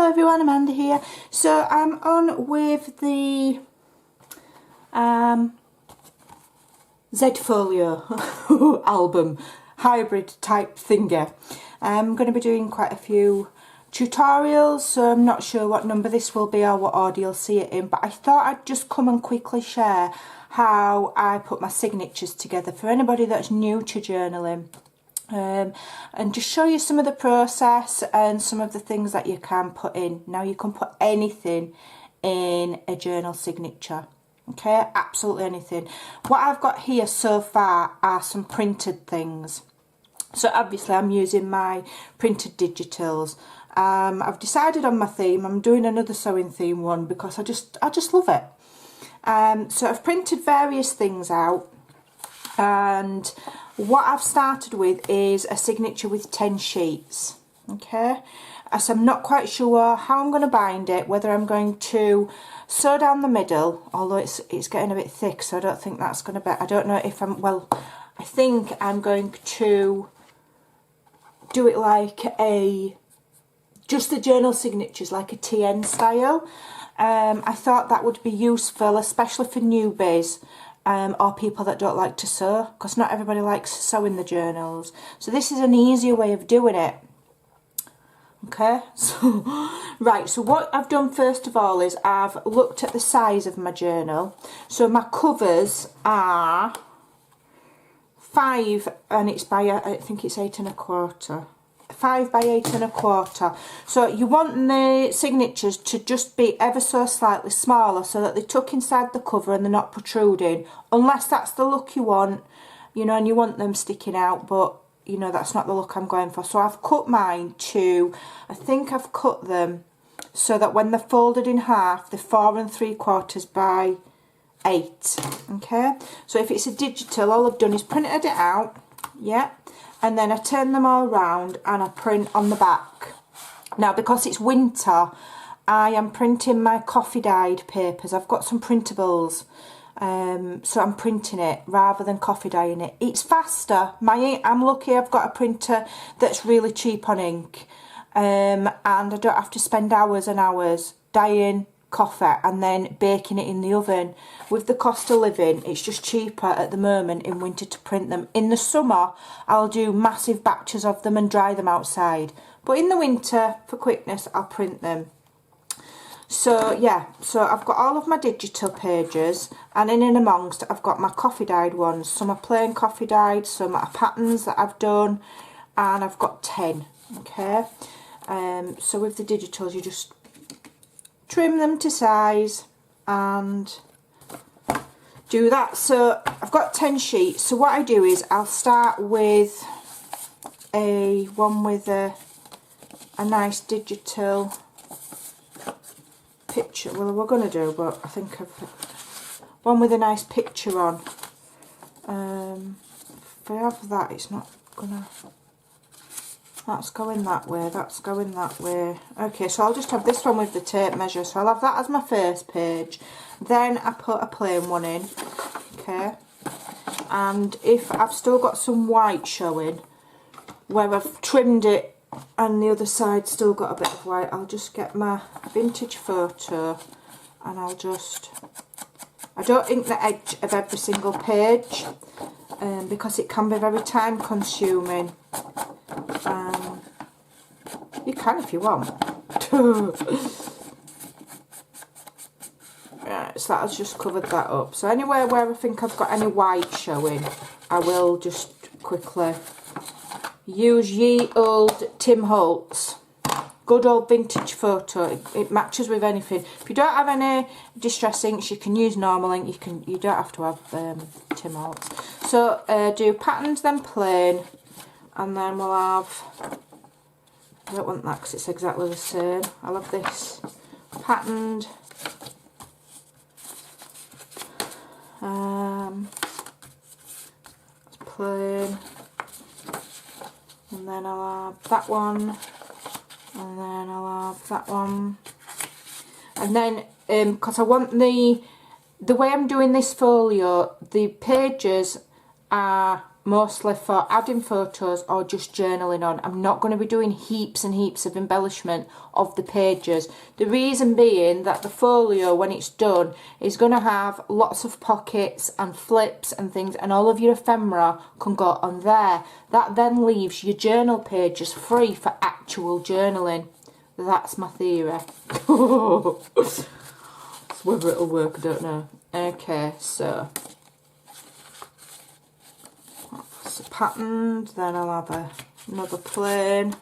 Hello everyone, Amanda here. So I'm on with the Z Folio album hybrid type thingy. I'm going to be doing quite a few tutorials, so I'm not sure what number this will be or what order you'll see it in, but I thought I'd just come and quickly share how I put my signatures together for anybody that's new to journaling. And just show you some of the process and some of the things that you can put in. Now, you can put anything in a journal signature, okay, absolutely anything. What I've got here so far are some printed things, so obviously I'm using my printed digitals. I've decided on my theme. I'm doing another sewing theme one because I just love it. So I've printed various things out, and what I've started with is a signature with 10 sheets, okay? So I'm not quite sure how I'm going to bind it, whether I'm going to sew down the middle, although it's getting a bit thick, so I don't think that's going to be, I don't know if I'm, well, I think I'm going to do it like just the journal signatures, like a TN style. I thought that would be useful, especially for newbies. Or people that don't like to sew, because not everybody likes to sew in the journals. So this is an easier way of doing it. Okay, so right, so what I've done first of all is I've looked at the size of my journal. So my covers are 5, and it's by, I think it's 8 1/4. 5 by 8 1/4. So you want the signatures to just be ever so slightly smaller, so that they tuck inside the cover and they're not protruding, unless that's the look you want, you know, and you want them sticking out, but you know that's not the look I'm going for. So I've cut mine to, I think I've cut them so that when they're folded in half, they're 4 3/4 by 8. Okay, so if it's a digital, all I've done is printed it out, yeah, and then I turn them all round and I print on the back. Now, because it's winter, I am printing my coffee dyed papers. I've got some printables, so I'm printing it rather than coffee dyeing it. It's faster. I'm lucky I've got a printer that's really cheap on ink, and I don't have to spend hours and hours dyeing coffee and then baking it in the oven. With the cost of living, it's just cheaper at the moment in winter to print them. In the summer, I'll do massive batches of them and dry them outside, but in the winter, for quickness, I'll print them. So yeah, so I've got all of my digital pages, and in and amongst I've got my coffee dyed ones. Some are plain coffee dyed, some are patterns that I've done, and I've got 10. Okay, so with the digitals, you just trim them to size and do that. So I've got 10 sheets. So what I do is I'll start with one with a nice digital picture. Well, we're going to do, but I think I've one with a nice picture on. If I have that, it's not gonna. That's going that way, that's going that way. Okay, so I'll just have this one with the tape measure. So I'll have that as my first page. Then I put a plain one in, okay. And if I've still got some white showing, where I've trimmed it and the other side still got a bit of white, I'll just get my vintage photo and I'll just, I don't ink the edge of every single page, because it can be very time consuming. You can if you want. Right, so that's just covered that up. So anywhere where I think I've got any white showing, I will just quickly use ye old Tim Holtz. Good old vintage photo. It matches with anything. If you don't have any distress inks, you can use normal ink. You don't have to have Tim Holtz. So do patterns, then plain, and then we'll have, I don't want that because it's exactly the same. I'll have this patterned, it's plain, and then I'll have that one, and then I'll have that one, and then because I want the way I'm doing this folio, the pages are mostly for adding photos or just journaling on. I'm not going to be doing heaps and heaps of embellishment of the pages. The reason being that the folio, when it's done, is going to have lots of pockets and flips and things, and all of your ephemera can go on there. That then leaves your journal pages free for actual journaling. That's my theory. Whether it'll work, I don't know. Okay, so that's a patterned, then I'll have another plain.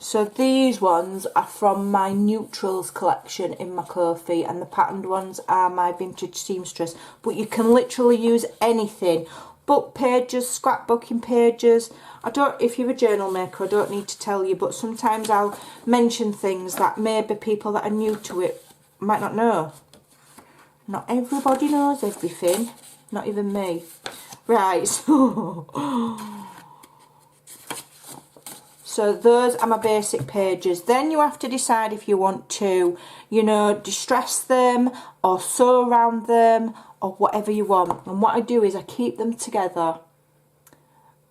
So these ones are from my neutrals collection in my Ko-fi, and the patterned ones are my vintage seamstress. But you can literally use anything. Book pages, scrapbooking pages. If you're a journal maker, I don't need to tell you, but sometimes I'll mention things that maybe people that are new to it might not know. Not everybody knows everything, not even me. Right, so those are my basic pages. Then you have to decide if you want to, you know, distress them or sew around them or whatever you want. And what I do is I keep them together.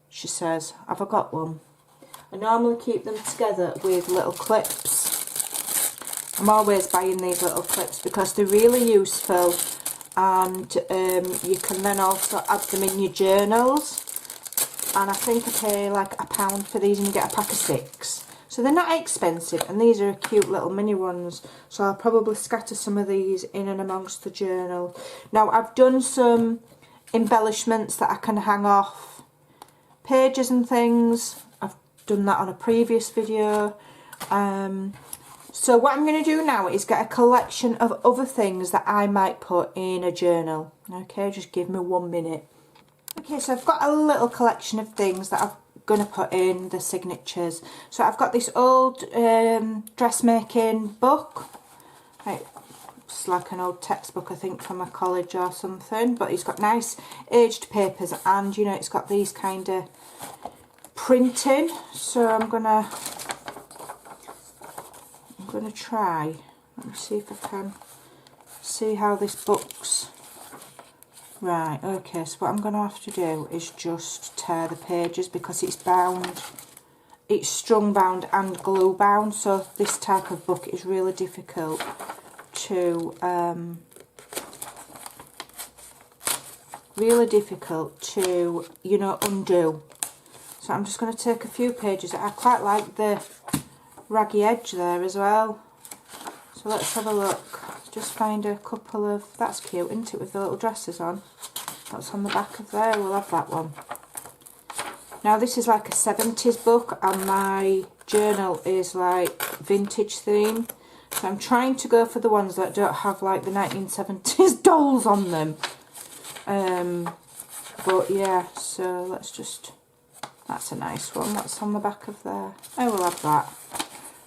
She says, have I got one? I normally keep them together with little clips. I'm always buying these little clips because they're really useful, and you can then also add them in your journals. And I think I pay like £1 for these, and you get a pack of 6. So they're not expensive, and these are cute little mini ones. So I'll probably scatter some of these in and amongst the journal. Now I've done some embellishments that I can hang off pages and things. I've done that on a previous video. So what I'm going to do now is get a collection of other things that I might put in a journal. Okay, just give me 1 minute. Okay, so I've got a little collection of things that I'm going to put in the signatures. So I've got this old dressmaking book. Right, it's like an old textbook, I think, from a college or something. But it's got nice aged papers, and, you know, it's got these kind of printing. So I'm going to try, let me see if I can see how this book's. Right, okay, so what I'm going to have to do is just tear the pages because it's bound, it's strung bound and glue bound, so this type of book is really difficult to you know, undo. So I'm just going to take a few pages. I quite like the raggy edge there as well, so let's have a look. Just find a couple of, that's cute, isn't it, with the little dresses on. That's on the back of there, we'll have that one. Now this is like a 70s book, and my journal is like vintage theme, so I'm trying to go for the ones that don't have like the 1970s dolls on them. But yeah, so let's just, that's a nice one, that's on the back of there. I will have that.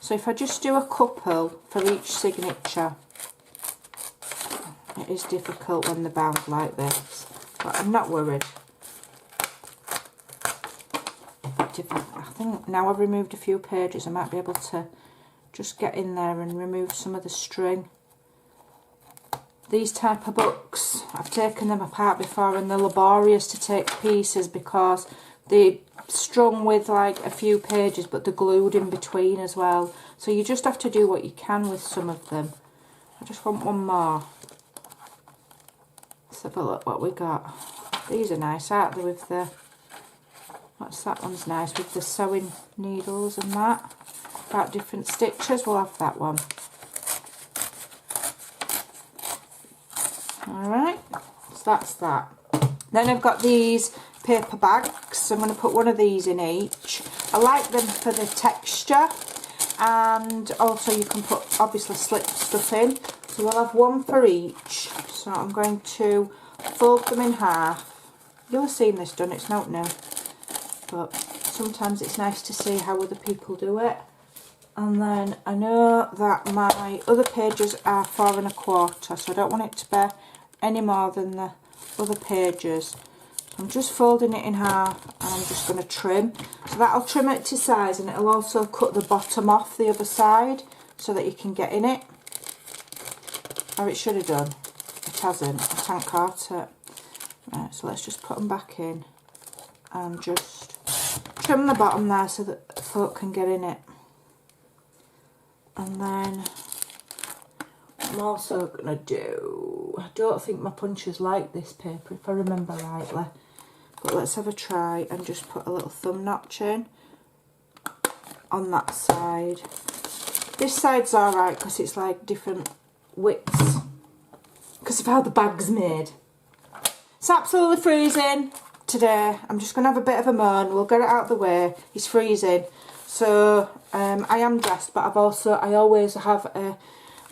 So if I just do a couple for each signature. It is difficult when they're bound like this, but I'm not worried. I think now I've removed a few pages, I might be able to just get in there and remove some of the string. These type of books, I've taken them apart before, and they're laborious to take to pieces because they're strung with like a few pages, but they're glued in between as well. So you just have to do what you can with some of them. I just want one more. Let's have a look what we got. These are nice, aren't they, with the, what's that one's nice, with the sewing needles and that. About different stitches, we'll have that one. Alright, so that's that. Then I've got these paper bags, so I'm going to put one of these in each. I like them for the texture, and also you can put, obviously, slip stuff in. So we'll have one for each. So I'm going to fold them in half. You'll have seen this done, it's not new. But sometimes it's nice to see how other people do it. And then I know that my other pages are 4 1/4, so I don't want it to be any more than the other pages. I'm just folding it in half, and I'm just going to trim. So that'll trim it to size, and it'll also cut the bottom off the other side so that you can get in it. Or it should have done. It hasn't. I can't cut it. Right, so let's just put them back in and just trim the bottom there so that the folk can get in it. And then I'm also going to do, I don't think my punchers like this paper if I remember rightly, but let's have a try and just put a little thumb notch in on that side. This side's alright because it's like different widths because of how the bag's made. It's absolutely freezing today. I'm just going to have a bit of a moan. We'll get it out of the way. It's freezing. So I am dressed, but I always have a,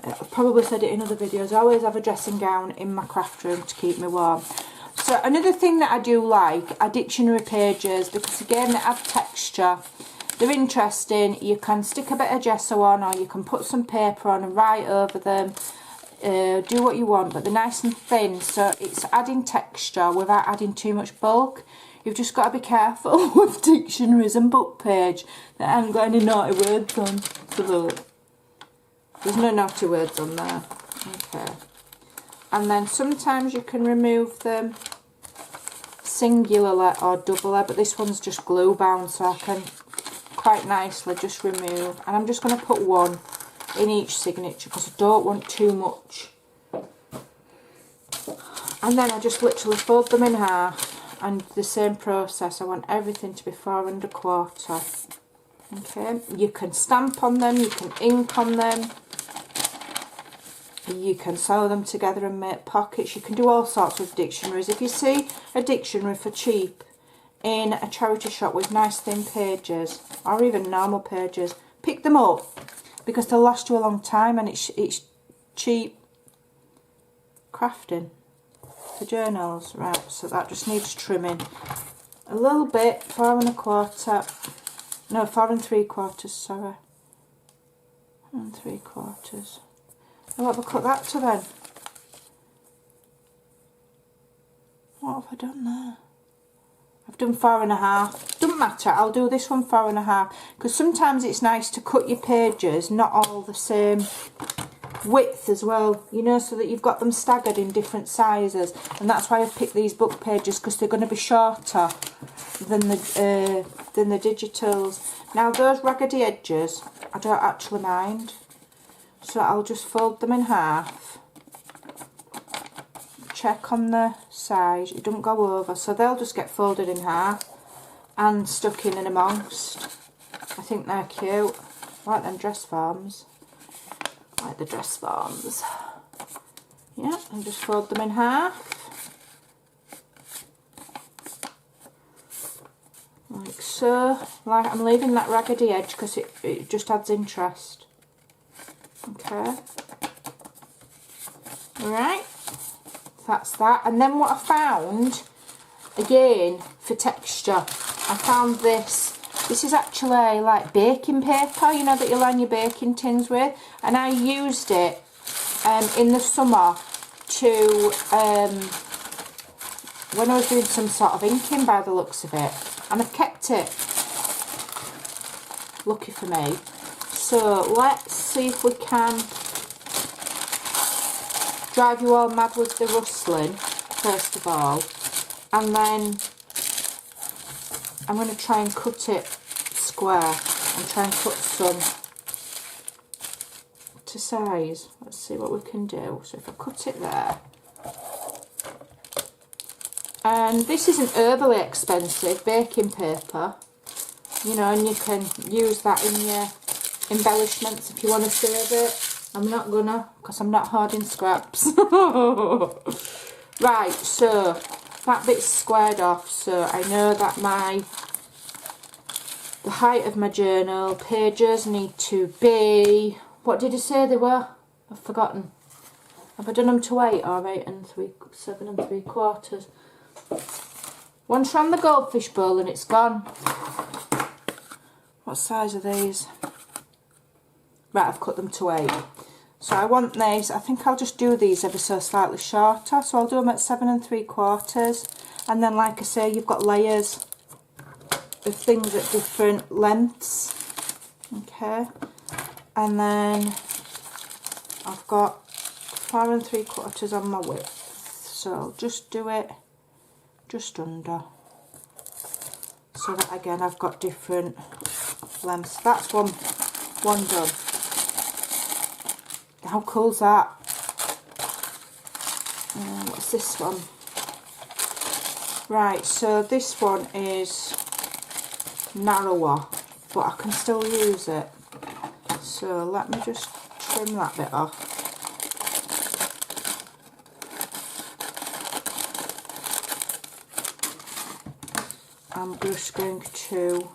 I've probably said it in other videos, I always have a dressing gown in my craft room to keep me warm. So another thing that I do like are dictionary pages, because again they have texture. They're interesting. You can stick a bit of gesso on, or you can put some paper on and write over them. Do what you want, but they're nice and thin, so it's adding texture without adding too much bulk. You've just got to be careful with dictionaries and book page that haven't got any naughty words on. So there's no naughty words on there. Okay. And then sometimes you can remove them singularly or doubly, but this one's just glue bound, so I can quite nicely just remove. And I'm just going to put one in each signature because I don't want too much. And then I just literally fold them in half, and the same process. I want everything to be 4 1/4. Okay, you can stamp on them, you can ink on them, you can sew them together and make pockets. You can do all sorts with dictionaries. If you see a dictionary for cheap in a charity shop with nice thin pages, or even normal pages, pick them up, because they'll last you a long time, and it's cheap crafting for journals. Right, so that just needs trimming a little bit. 4 1/4, no, 4 3/4, sorry, 4 3/4. Oh, what have I cut that to then? What have I done there? I've done 4 1/2. Doesn't matter, I'll do this one 4 1/2, because sometimes it's nice to cut your pages not all the same width as well, you know, so that you've got them staggered in different sizes. And that's why I've picked these book pages, because they're going to be shorter than the digitals. Now those raggedy edges I don't actually mind, so I'll just fold them in half. Check on the size, it don't go over, so they'll just get folded in half and stuck in and amongst. I think they're cute. I like them dress forms. I like the dress forms. Yeah, and just fold them in half. Like so. Like, I'm leaving that raggedy edge because it just adds interest. Okay. Alright. That's that. And then what I found, again, for texture, I found this. This is actually like baking paper, you know, that you line your baking tins with. And I used it in the summer to, when I was doing some sort of inking by the looks of it. And I've kept it. Lucky for me. So let's see if we can drive you all mad with the rustling, first of all. And then I'm going to try and cut it square and try and cut some to size. Let's see what we can do. So if I cut it there. And this isn't overly expensive, baking paper, you know, and you can use that in your embellishments if you want to save it. I'm not gonna, because I'm not hoarding scraps. Right, so that bit's squared off, so I know that the height of my journal pages need to be, what did I say they were? I've forgotten. Have I done them to 8 or 7 3/4? Once you're on the goldfish bowl and it's gone. What size are these? Right, I've cut them to 8. So I want these, I think I'll just do these ever so slightly shorter. So I'll do them at 7 3/4. And then, like I say, you've got layers of things at different lengths. Okay. And then I've got 4 3/4 on my width. So I'll just do it just under, so that again I've got different lengths. That's one done. How cool's that? What's this one? Right, so this one is narrower, but I can still use it. So let me just trim that bit off. I'm just going to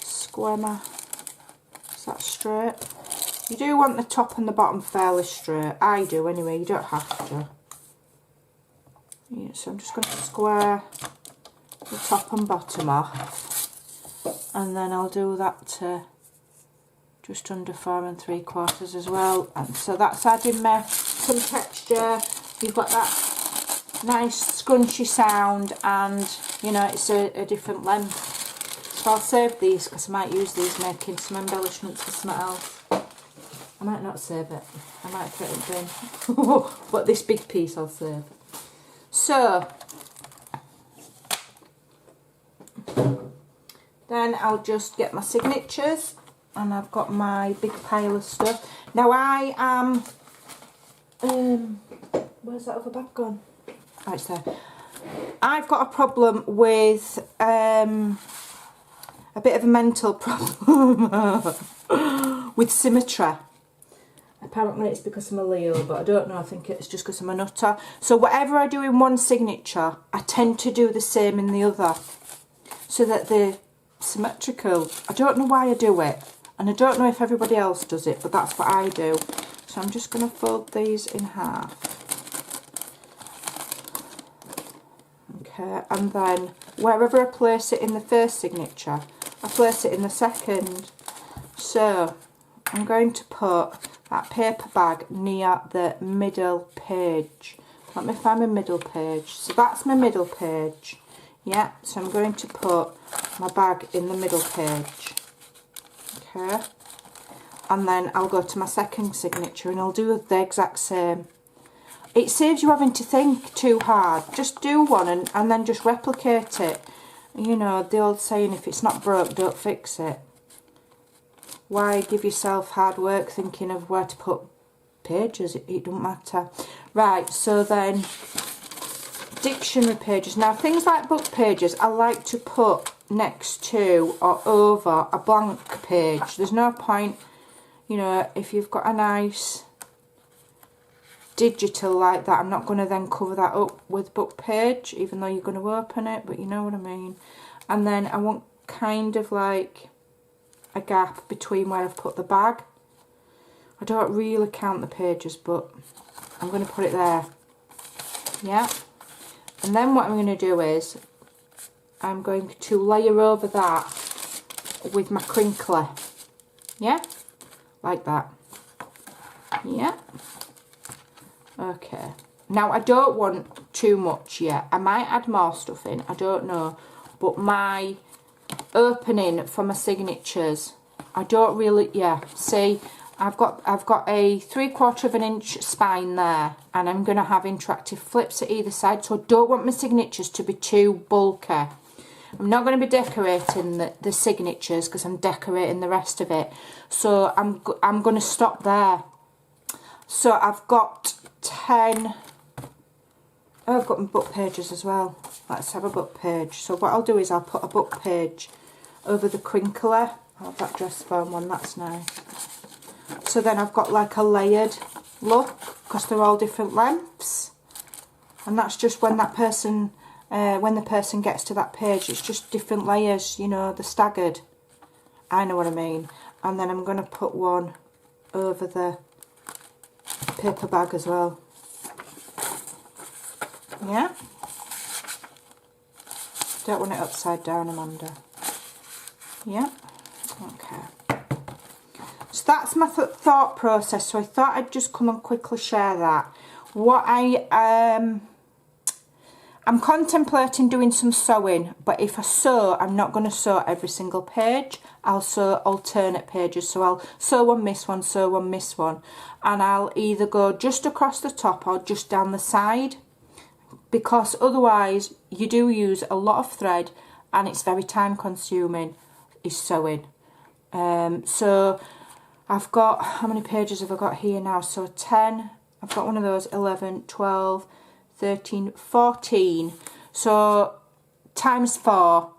square my, is that straight? You do want the top and the bottom fairly straight. I do anyway, you don't have to. Yeah, so I'm just going to square the top and bottom off. And then I'll do that to just under 4 3/4 as well. And so that's adding me some texture. You've got that nice scrunchy sound, and you know it's a different length. So I'll save these because I might use these making some embellishments for something else. I might not save it, I might put it in bin. But this big piece I'll save. So then I'll just get my signatures, and I've got my big pile of stuff. Now I am where's that other bag gone? Oh, it's there. I've got a problem with a bit of a mental problem with symmetry. Apparently it's because I'm a Leo, but I don't know, I think it's just because I'm a nutter. So whatever I do in one signature, I tend to do the same in the other, so that they're symmetrical. I don't know why I do it, and I don't know if everybody else does it, but that's what I do. So I'm just going to fold these in half. Okay, and then wherever I place it in the first signature, I place it in the second. So I'm going to put that paper bag near the middle page. Let me find my middle page. So that's my middle page. Yeah, so I'm going to put my bag in the middle page. Okay, and then I'll go to my second signature and I'll do the exact same. It saves you having to think too hard. Just do one and then just replicate it. You know, the old saying, if it's not broke, don't fix it. Why give yourself hard work thinking of where to put pages? It don't matter. Right, so then dictionary pages. Now things like book pages I like to put next to or over a blank page. There's no point, you know, if you've got a nice digital like that, I'm not going to then cover that up with book page, even though you're going to open it, but you know what I mean. And then I want kind of like a gap between where I've put the bag. I don't really count the pages, but I'm going to put it there. Yeah. And then what I'm going to do is I'm going to layer over that with my crinkler. Yeah, like that. Yeah. Okay. Now I don't want too much yet. I might add more stuff in, I don't know. But my opening for my signatures, I don't really, yeah, see, I've got a 3/4 inch spine there, and I'm going to have interactive flips at either side, so I don't want my signatures to be too bulky. I'm not going to be decorating the signatures because I'm decorating the rest of it, so I'm going to stop there. So I've got 10, oh, I've got my book pages as well. Let's have a book page. So what I'll do is I'll put a book page over the crinkler. I'll have that dress form one, that's nice. So then I've got like a layered look because they're all different lengths, and that's just when that person, when the person gets to that page, it's just different layers, you know, they're staggered. I know what I mean. And then I'm going to put one over the paper bag as well. Yeah. Don't want it upside down, Amanda. Yeah. Okay. So that's my thought process. So I thought I'd just come and quickly share that. What I'm contemplating doing some sewing, but if I sew, I'm not going to sew every single page. I'll sew alternate pages. So I'll sew one, miss one, sew one, miss one. And I'll either go just across the top or just down the side. because otherwise you do use a lot of thread and it's very time consuming, is sewing. So I've got, how many pages have I got here now? So 10, I've got one of those, 11, 12, 13, 14. So times 4,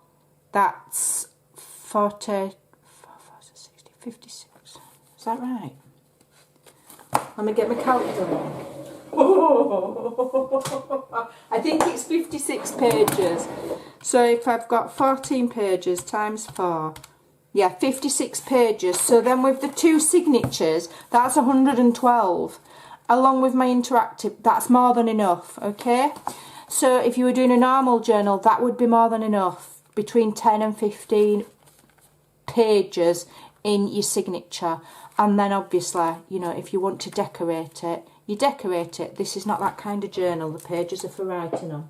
that's 40, 60, 56. Is that right? Let me get my calculator. I think it's 56 pages. So if I've got 14 pages times 4, yeah, 56 pages. So then with the 2 signatures, that's 112. Along with my interactive, that's more than enough, okay? So if you were doing a normal journal, that would be more than enough, between 10 and 15 pages in your signature. And then obviously, you know, if you want to decorate it, you decorate it. This is not that kind of journal, the pages are for writing on.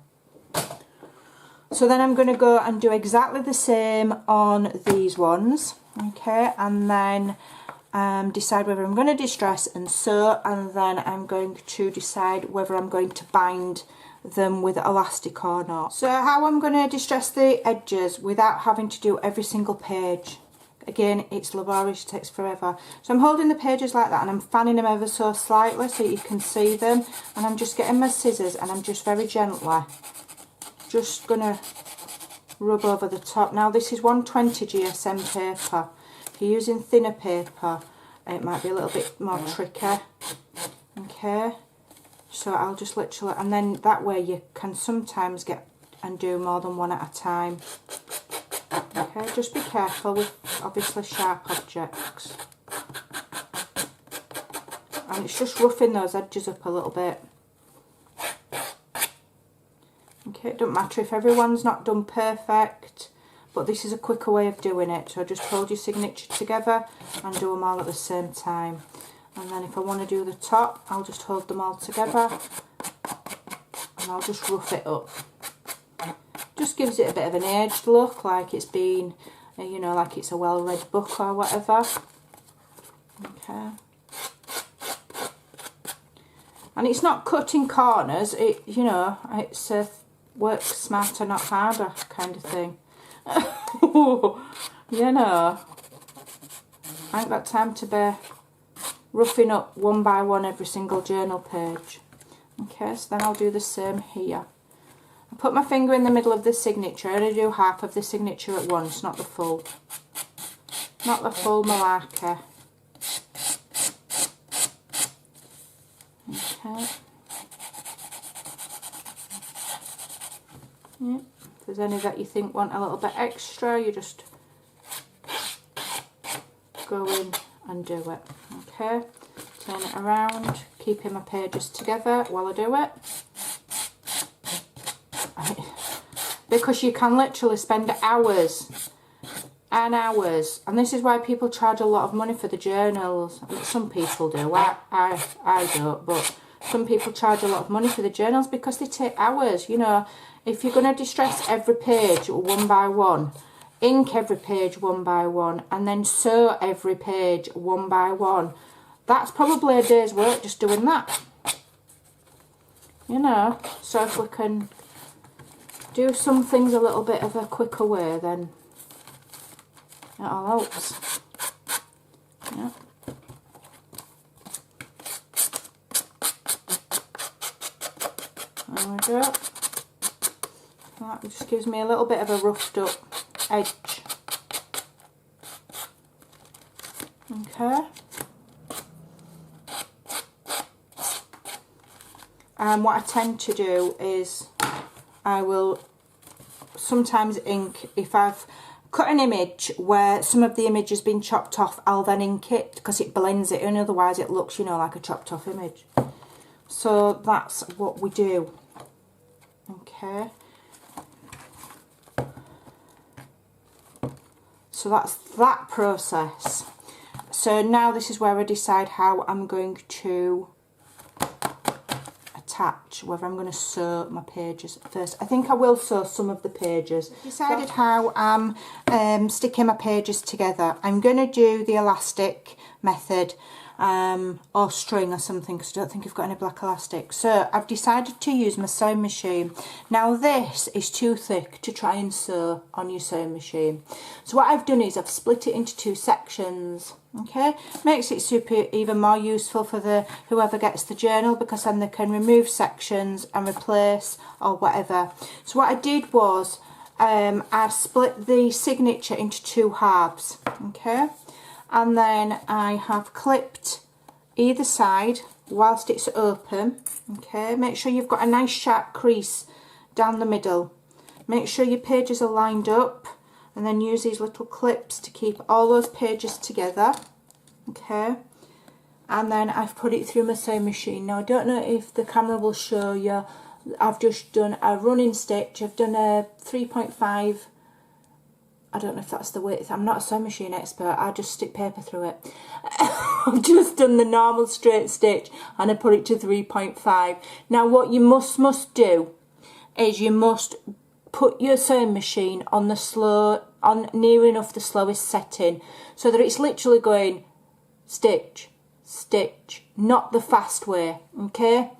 So then I'm going to go and do exactly the same on these ones, okay, and then decide whether I'm going to distress and sew, and then I'm going to decide whether I'm going to bind them with elastic or not. So how I'm going to distress the edges without having to do every single page. Again, it's laborious, it takes forever. So I'm holding the pages like that and I'm fanning them ever so slightly so you can see them, and I'm just getting my scissors and I'm just very gently just going to rub over the top. Now this is 120 GSM paper. If you're using thinner paper, it might be a little bit more tricky. Okay, so I'll just literally, and then that way you can sometimes get and do more than one at a time. Okay, just be careful with obviously sharp objects. And it's just roughing those edges up a little bit. Okay, it doesn't matter if everyone's not done perfect, but this is a quicker way of doing it. So just hold your signature together and do them all at the same time. And then if I want to do the top, I'll just hold them all together and I'll just rough it up. Just gives it a bit of an aged look, like it's been, you know, like it's a well-read book or whatever. Okay. And it's not cutting corners, it, you know, it's a work smarter, not harder kind of thing. You know, I ain't got time to be roughing up one by one every single journal page. Okay, so then I'll do the same here. I put my finger in the middle of the signature. I only do half of the signature at once, not the full. Not the full malarkey. Okay. Yeah. If there's any that you think want a little bit extra, you just go in and do it. Okay. Turn it around, keeping my pages together while I do it. Because you can literally spend hours and hours, and this is why people charge a lot of money for the journals. Some people do, I don't, but some people charge a lot of money for the journals because they take hours. You know, if you're going to distress every page one by one, ink every page one by one, and then sew every page one by one, that's probably a day's work just doing that. You know, so if we can do some things a little bit of a quicker way, then it all helps. Yeah. There we go. That just gives me a little bit of a roughed up edge. Okay. And what I tend to do is I will sometimes ink, if I've cut an image where some of the image has been chopped off, I'll then ink it because it blends it in, otherwise it looks, you know, like a chopped off image. So that's what we do. Okay. So that's that process. So now this is where I decide how I'm going to attach, whether I'm going to sew my pages first. I think I will sew some of the pages. Decided how I'm sticking my pages together. I'm going to do the elastic method, or string or something, because I don't think I've got any black elastic. So I've decided to use my sewing machine. Now this is too thick to try and sew on your sewing machine. So what I've done is I've split it into 2 sections. Okay, makes it super even more useful for the whoever gets the journal, because then they can remove sections and replace or whatever. So what I did was I split the signature into 2 halves. Okay, and then I have clipped either side whilst it's open. Okay, make sure you've got a nice sharp crease down the middle. Make sure your pages are lined up, and then use these little clips to keep all those pages together. Okay, and then I've put it through my sewing machine. Now I don't know if the camera will show you, I've just done a running stitch. I've done a 3.5, I don't know if that's the width, I'm not a sewing machine expert, I just stick paper through it. I've just done the normal straight stitch and I put it to 3.5. Now what you must do is you must put your sewing machine on the slow, on near enough the slowest setting, so that it's literally going stitch, stitch, not the fast way. Okay,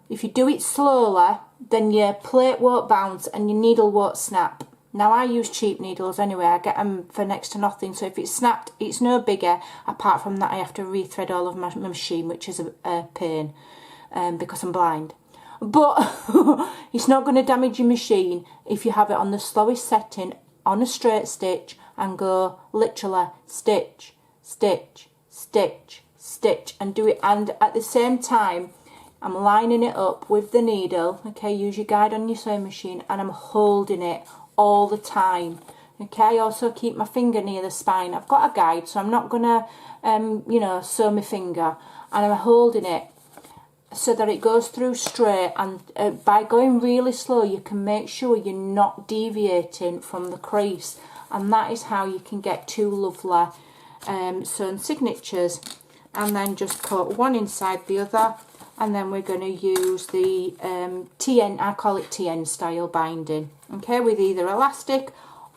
if you do it slowly, then your plate won't bounce and your needle won't snap. Now I use cheap needles anyway, I get them for next to nothing, so if it's snapped it's no bigger. Apart from that I have to rethread all of my machine, which is a pain, because I'm blind. But it's not going to damage your machine if you have it on the slowest setting on a straight stitch and go literally stitch, stitch, stitch, stitch, and do it. And at the same time I'm lining it up with the needle. Okay, use your guide on your sewing machine, and I'm holding it all the time. Okay, I also keep my finger near the spine. I've got a guide, so I'm not gonna you know, sew my finger, and I'm holding it so that it goes through straight. And by going really slow you can make sure you're not deviating from the crease, and that is how you can get 2 lovely sewn signatures. And then just put one inside the other, and then we're going to use the TN, I call it TN style binding, okay, with either elastic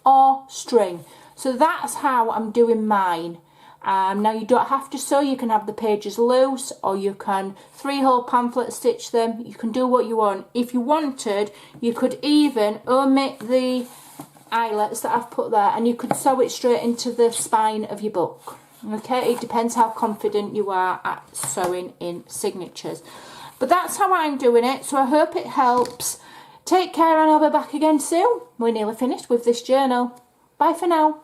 or string. So that's how I'm doing mine. Now you don't have to sew, you can have the pages loose, or you can 3-hole pamphlet stitch them. You can do what you want. If you wanted, you could even omit the eyelets that I've put there, and you could sew it straight into the spine of your book. Okay, it depends how confident you are at sewing in signatures. But that's how I'm doing it, so I hope it helps. Take care, and I'll be back again soon. We're nearly finished with this journal. Bye for now.